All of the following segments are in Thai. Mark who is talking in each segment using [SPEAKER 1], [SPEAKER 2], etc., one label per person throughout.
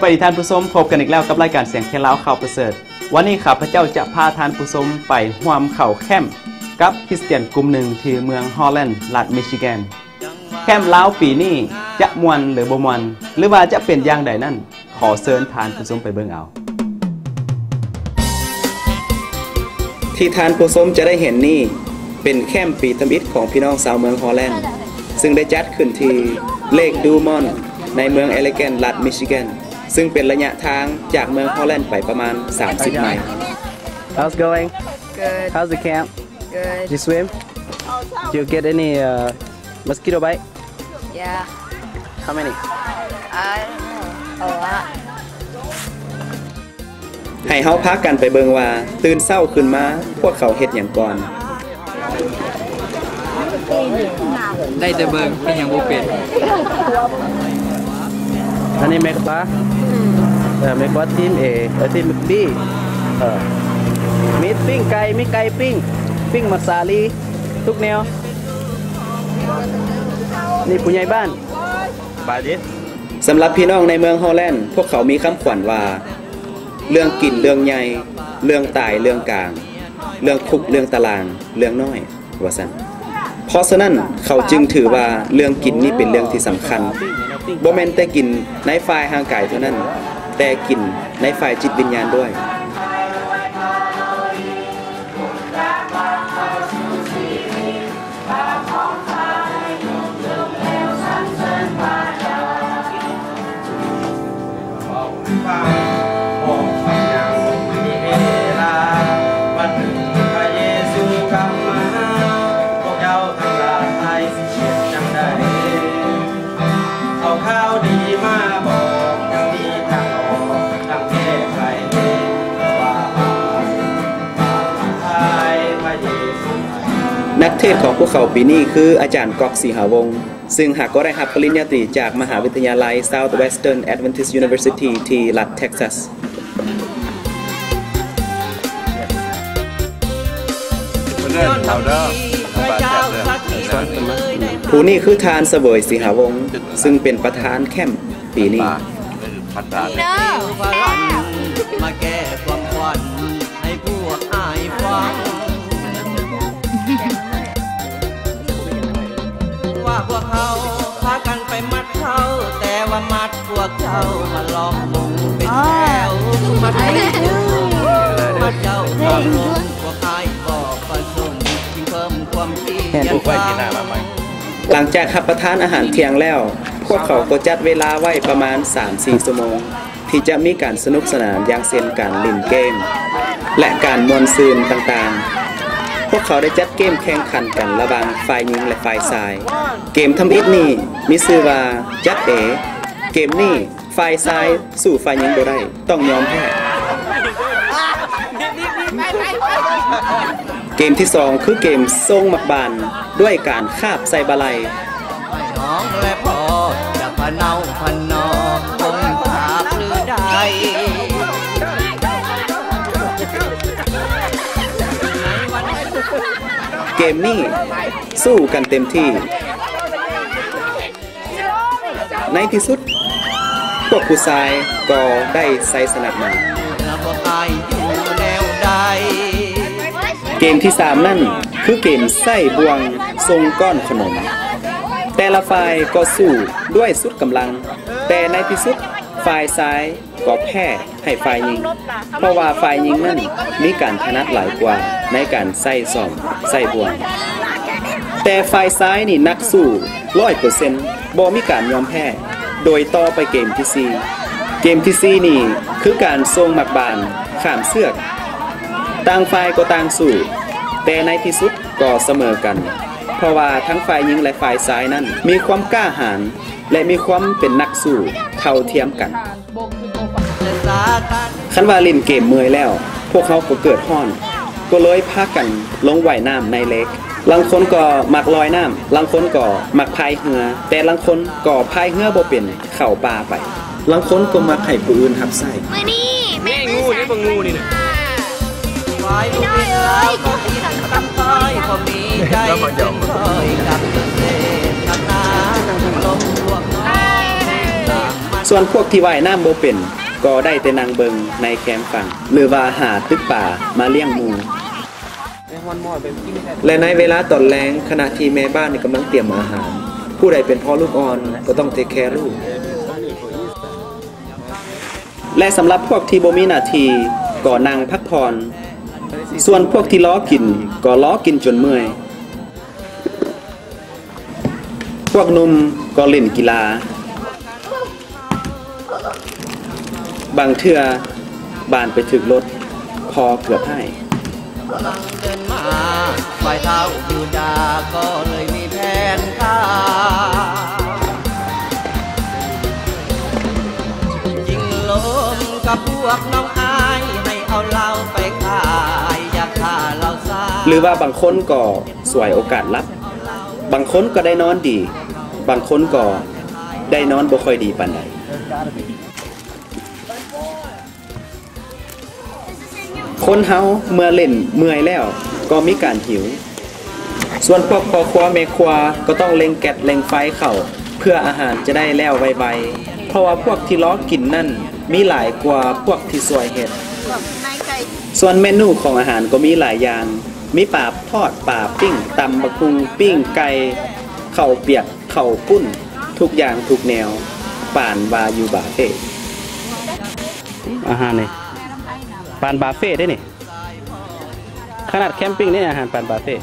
[SPEAKER 1] บายดีท่านผู้ชมพบกันอีกแล้วกับรายการเสียงแค่เล้าข่าวประเสริฐวันนี้ข้าพเจ้าจะพาท่านผู้ชมไปร่วมเข้าแคมป์กับคริสเตียนกลุ่มหนึ่งที่เมืองฮอลแลนด์รัฐมิชิแกนแคมป์เล้าปีนี้จะมวนหรือบ่มวนหรือว่าจะเป็นอย่างใดนั่นขอเชิญท่านผู้ชมไปเบิ่งเอาที่ท่านผู้ชมจะได้เห็นนี่เป็นแคมป์ปีทำอิฐของพี่น้องชาวเมืองฮอลแลนด์ซึ่งได้จัดขึ้นที่เลกดูมอนในเมืองเอเลแกนรัฐมิชิแกนซึ่งเป็นระยะทางจากเมืองฮอลแลนด์ไปประมาณ30 ไมล์ How's going?
[SPEAKER 2] Good.
[SPEAKER 1] How's the camp?
[SPEAKER 2] Good.
[SPEAKER 1] You swim? Do you get any mosquito bite?
[SPEAKER 2] Yeah.
[SPEAKER 1] How many?
[SPEAKER 2] I don't know. A lot.
[SPEAKER 1] ให้เฮาพักกันไปเบิ่งว่าตื่นเช้าขึ้นมาพวกเขาเฮ็ดหยังก่อน
[SPEAKER 3] ได้แต่เบิ่งเป็นหยังบ่เป็น
[SPEAKER 1] อันนี้เมกปลาเมกปลาทีม A ทีม B มีปิ้งไก่มีไก่ปิ้งมัสาลีทุกแนวนี่ผู้ใหญ่บ้านบาดิสำหรับพี่น้องในเมืองฮอลแลนด์พวกเขามีคำขวัญว่าเรื่องกินเรื่องใหญ่เรื่องตายเรื่องกลางเรื่องคุกเรื่องตารางเรื่องน้อยว่าซั่นเพราะฉะนั้นเขาจึงถือว่าเรื่องกินนี่เป็นเรื่องที่สำคัญบ่แม่นแต่กินในฝ่ายร่างกายเท่านั้นแต่กินในฝ่ายจิตวิญญาณด้วยนักเทศของพวกเขาปีนี้คืออาจารย์ก๊อกศรีหาวงศ์ซึ่งหากก็ได้รับปริญญาตรีจากมหาวิทยาลัย Southwestern Adventist University ที่รัฐเท็กซัสผู้นี้คือทานเสวยศรีหาวงศ์ซึ่งเป็นประธานแคมป์ปีนี้
[SPEAKER 3] มาแก้ความฝันให้พวกอายฟังว่าพวกเขาพากันไปมัดเขาแต่ว่ามัดพวกเจ้ามาล้อมวงเป็นแถวมัดเจ้าล้อมวงพวกอายบอกประสงค์จึงเพิ่มความเพียร
[SPEAKER 1] หลังจากรับประทานอาหารเที่ยงแล้วพวกเขาก็จัดเวลาไว้ประมาณ 3-4 ชั่วโมงที่จะมีการสนุกสนานอย่างเช่นการเล่นเกมและการมวนซืนต่างๆพวกเขาได้จัดเกมแข่งขันกันระหว่างฝ่ายหญิงและฝ่ายชายเกมทำอิฐนี่มีชื่อว่าจัดเอเกมนี้ฝ่ายชายสู้ฝ่ายหญิงบ่ได้ต้องยอมแพ้เกมที่2คือเกมทรงหมักบานด้วยการคาบใส่บะไล
[SPEAKER 3] น้องและพ่อจะพะเนาพะนอคงภาคหรือใด
[SPEAKER 1] เกมนี้สู้กันเต็มที่ในที่สุดพวกผู้ชายก็ได้ใส่สนับมาเกมที่3นั่นคือเกมใส่บวงทรงก้อนขนมแต่ละฝ่ายก็สู้ด้วยสุดกำลังแต่ในที่สุดฝ่ายซ้ายก็แพ้ให้ฝ่ายหญิงเพราะว่าฝ่ายหญิงนั้นมีการถนัดหลายกว่าในการใส่ซ่อมใส่บวงแต่ฝ่ายซ้ายนี่นักสู้ 100% บ่มีการยอมแพ้โดยต่อไปเกมที่4เกมที่4นี่คือการทรงหมักบานข้ามเสือกต่างฝ่ายก็ต่างสู้แต่ในที่สุดก็เสมอกันเพราะว่าทั้งฝ่ายหญิงและฝ่ายซ้ายนั้นมีความกล้าหาญและมีความเป็นนักสู้เท่าเทียมกันคันว่าเล่นเกมเมื่อยแล้วพวกเขาก็เกิดฮ้อนก็เลยพากันลงว่ายน้ำในเลกบางคนก็มักลอยน้ำบางคนก็มักพายเรือแต่บางคนก็พายเรือบ่เป็นเข้าป่าไปบางคนก็มักให้ผู้อื่นทับใส่
[SPEAKER 2] แม่งูนี่บ่งูนี่น่ะ
[SPEAKER 3] น้อยเอ้ยก็ติดกับคอยพอมีใจเป็นคอยกับเกษตรนาลมรวมน้อย
[SPEAKER 1] ส่วนพวกที่ว่ายน้ำบ่เป็นก็ได้แต่นั่งเบิงในแคมป์ฟังหรือว่าหาตึกป่ามาเลี้ยงหมูและในเวลาตอนแรงขณะที่แม่บ้านกำลังเตรียมอาหารผู้ใดเป็นพ่อลูกอ่อนก็ต้องเทคแคร์ลูกและสำหรับพวกที่บ่มีหน้าที่ก็นั่งพักผ่อนส่วนพวกที่ล้อกินก็ล้อกินจนเมื่อยพวกหนุ่มก็เล่นกีฬาบางเทื่อบานไปถึงรถพอเกือบให้
[SPEAKER 3] กำลังเดินมาฝ่ายเท้าอยู่ดาก็เลยมีแผนการยิงลมกับพวกน้องอายให้เอาเหล้าไปขายอยากฆ่าเราซะ
[SPEAKER 1] หรือว่าบางคนก็สวยโอกาสลับบางคนก็ได้นอนดีบางคนก็ได้นอนบ่ค่อยดีปานใดคนเฮาเมื่อเล่นเมื่อยแล้วก็มีการหิวส่วนพวกพ่อครัวแม่ครัวก็ต้องเล็งแก๊สเล็งไฟเข้าเพื่ออาหารจะได้แล้วไวๆเพราะว่าพวกที่ล้อกินนั่นมีหลายกว่าพวกที่สวยเฮ็ดส่วนเมนูของอาหารก็มีหลายอย่างมีปลาทอดปลาปิ้งตำบักหุ่งปิ้งไก่ข้าวเปียกข้าวปุ้นทุกอย่างทุกแนวป่านวาอยู่บาเฟ่อาหารนี่ปานบาเฟ่ได้นี่ขนาดแคมปิ้งนี่อาหารปานบาเฟ่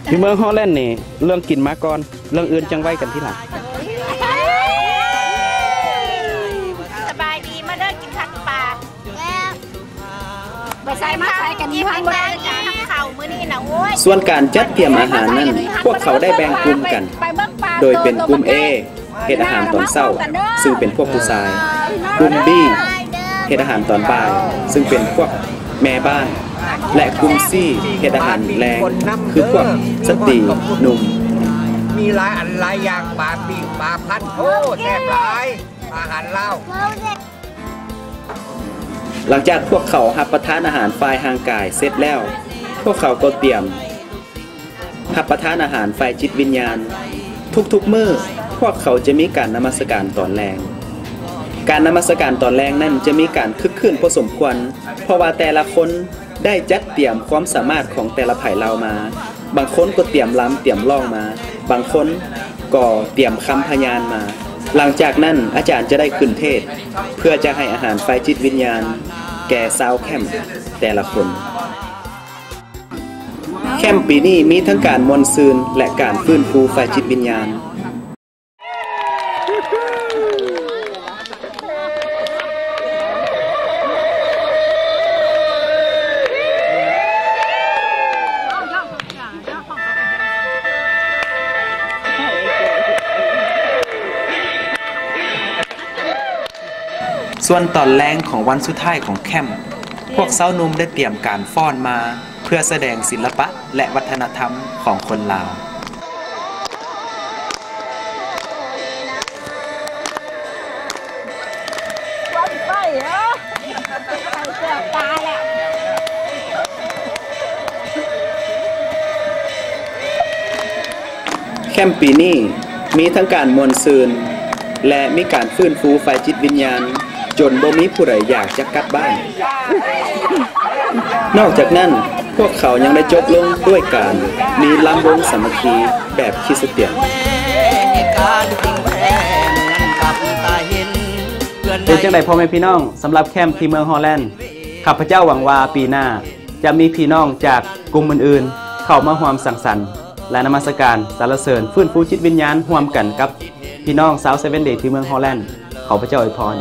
[SPEAKER 1] ที่เมืองฮอลแลนด์นี่เรื่องกินมาก่อนเรื่องอื่นจังไว้กันที่หลัง
[SPEAKER 2] สบายดีมาเด้อกินผัดปลาไปใส่มาใส่กันยี่ห้อบ่ได้จ้าข้าวมื้อนี้น่ะโอ้ย
[SPEAKER 1] ส่วนการจัดเตรียมอาหารนั้นพวกเขาได้แบ่งกลุ่มกันโดยเป็นกลุ่ม A เฮ็ดอาหารตอนเช้าซึ่งเป็นพวกผู้ชายกลุ่ม Bเฮ็ดอาหารตอนบ่ายซึ่งเป็นพวกแม่บ้านและกลุ่มCเฮ็ดอาหารแรงคือพวกสตรีหนุ่ม
[SPEAKER 4] มีหลายอันหลายอย่างปลาปิ้งปลาพันโอ้แซ่บหลายอาหารลาว
[SPEAKER 1] หลังจากพวกเขารับประทานอาหารฝ่ายร่างกายเสร็จแล้วพวกเขาก็เตรียมรับประทานอาหารฝ่ายจิตวิญญาณทุกๆมื้อพวกเขาจะมีการนมัสการตอนแลงการนมัสการตอนแรกนั้นจะมีการคึกคืนพอสมควรเพราะว่าแต่ละคนได้จัดเตรียมความสามารถของแต่ละไผ่เรามาบางคนก็เตรียมล้ำเตรียมล่องมาบางคนก็เตรียมคำพยานมาหลังจากนั้นอาจารย์จะได้ขึ้นเทศเพื่อจะให้อาหารฝ่ายจิตวิญญาณแก่ชาวแคมป์แต่ละคนแคมป์ปีนี้มีทั้งการมนต์ซืนและการฟื้นฟูฝ่ายจิตวิญญาณส่วนตอนแรงของวันสุดท้ายของแคมป์พวกสาวนุ่มได้เตรียมการฟ้อนมาเพื่อแสดงศิลปะและวัฒนธรรมของคนลาวแคมป์ปีนี้มีทั้งการมวลซืนและมีการฟื้นฟูฝ่ายจิตวิญญาณจนบ่มีผู้ใดอยากจะกลับบ้านนอกจากนั้นพวกเขายังได้จบลงด้วยการมีลำวงสามัคคีแบบคริสเตียนเป็นจังได๋พ่อแม่พี่น้องสำหรับแคมป์ที่เมืองฮอลแลนด์ข้าพเจ้าหวังว่าปีหน้าจะมีพี่น้องจากกลุ่มอื่นๆเข้ามาร่วมสังสรรค์และนมัสการสรรเสริญฟื้นฟูจิตวิญญาณร่วมกันกับพี่น้องชาว7 Days ที่เมืองฮอลแลนด์ขอพระเจ้าอวยพร